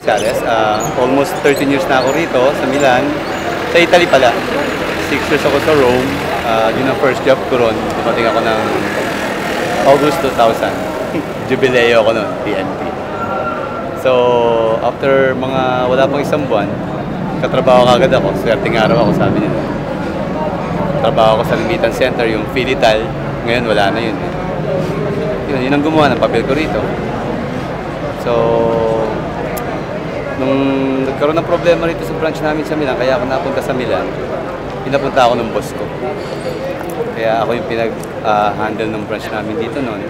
Sales, almost 13 years na ako rito sa Milan. Sa Italy pala. 6 years ako sa Rome. Yun ang first job ko ron. Dumating ako ng August 2000. Jubileo ako nun, PNP. So, after wala pang isang buwan, katrabaho kagad ako. Swerteng araw ako, sabi nila. Trabaho ako sa Remittance Center, yung Filital. Ngayon, wala na yun. Yun ang gumawa ng papel ko rito. So, nung nagkaroon ng problema rito sa branch namin sa Milan, kaya ako napunta sa Milan, pinapunta ako ng boss ko. Kaya ako yung pinag-handle ng branch namin dito noon.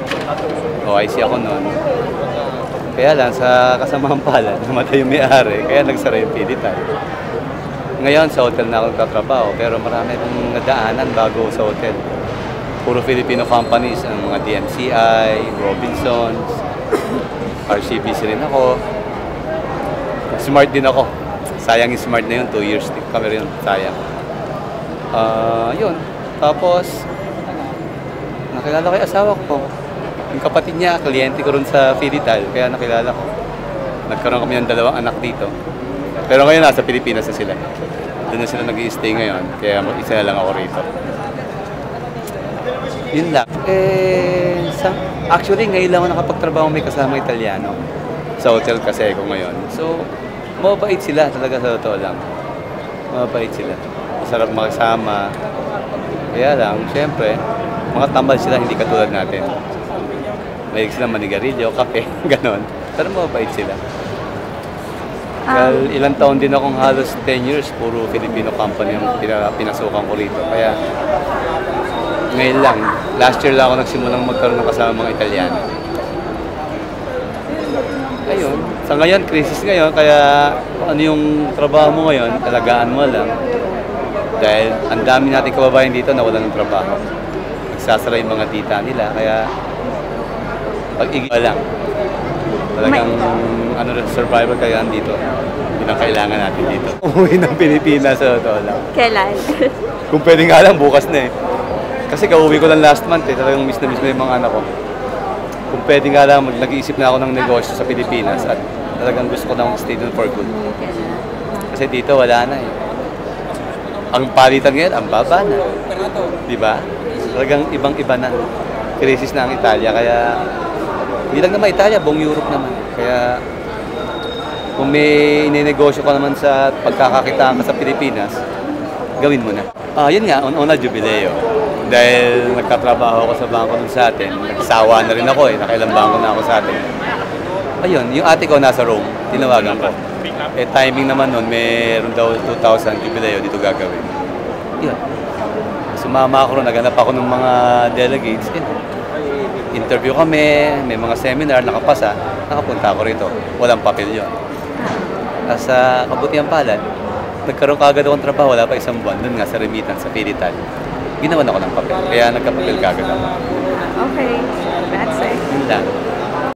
OIC ako noon. Kaya lang, sa kasamaang palad, namatay yung may-ari, kaya nagsara yung Filital. Ngayon, sa hotel na ako nagtatrabaho, pero marami akong nadaanan bago sa hotel. Puro Filipino companies, ang mga DMCI, Robinsons, RCBC rin ako. Smart din ako. Sayang yung smart na yun, 2 years kami rin, sayang. Yun. Tapos, nakilala ko yung asawa ko. Yung kapatid niya, kliyente ko rin sa Filital, kaya nakilala ko. Nagkaroon kami ng 2 anak dito. Pero ngayon nasa Pilipinas na sila. Doon na sila nag-i-stay ngayon, kaya isa na lang ako rito. Yun lang. Actually, ngayon lang ako nakapagtrabaho may kasama Italiano. Sa hotel kasi ko ngayon. So, mababait sila talaga sa totoo lang. Mababait sila. Masarap makasama. Kaya lang, syempre, mga tambal sila hindi katulad natin. Mahilig sila manigarilyo, kape, ganon. Pero mababait sila. Well, ilang taon din akong halos 10 years, puro Filipino company ang pinasukan ko rito. Kaya, ngayon lang, last year lang ako nagsimulang magkaroon ng kasama mga Italiano. Ayun, sa ngayon, crisis ngayon, kaya ano yung trabaho mo ngayon, talagaan mo lang. Dahil ang dami nating kababayan dito na wala ng trabaho. Nagsasara yung mga tita nila, kaya pag-igil lang. Talagang survival kaya dito. Yun ang kailangan natin dito. Umuwi ng Pilipinas sa totoo lang. Kailan? Kung pwede nga lang, bukas na eh. Kasi kauwi ko lang last month eh. Talagang miss na yung mga anak ko. Kung pwede nga lang, nag-iisip na ako ng negosyo sa Pilipinas at talagang gusto ko na stay doon for good. Kasi dito wala na eh. Ang palitan ngayon, ang baba na. Diba? Talagang ibang-iba na. Krisis na ang Italia, kaya hindi lang naman Italia, buong Europe naman. Kaya kung may ininegosyo ka naman sa pagkakakitaan ka sa Pilipinas, gawin mo na. Yun nga, una Jubileo. Dahil nagkatrabaho ako sa bangko nun sa atin, nagsawa na rin ako eh, nakailang bangko na ako sa atin. Ayun, yung ate ko nasa Rome, tinawagan ko. Eh timing naman nun, mayroon daw 2,000 Jubileo dito gagawin. Yun. Sumama ako ron, naganap ako ng mga delegates. Interview kami, may mga seminar, nakapasa, nakapunta ako rito. Walang papel yun. Sa kabutihan palad, nagkaroon kagad akong trabaho, wala pa isang buwan, doon nga sa Remittance, sa Filital. Ginawan ako ng papel, kaya nagkapapel kagad ako. Okay, that's it. Yun lang.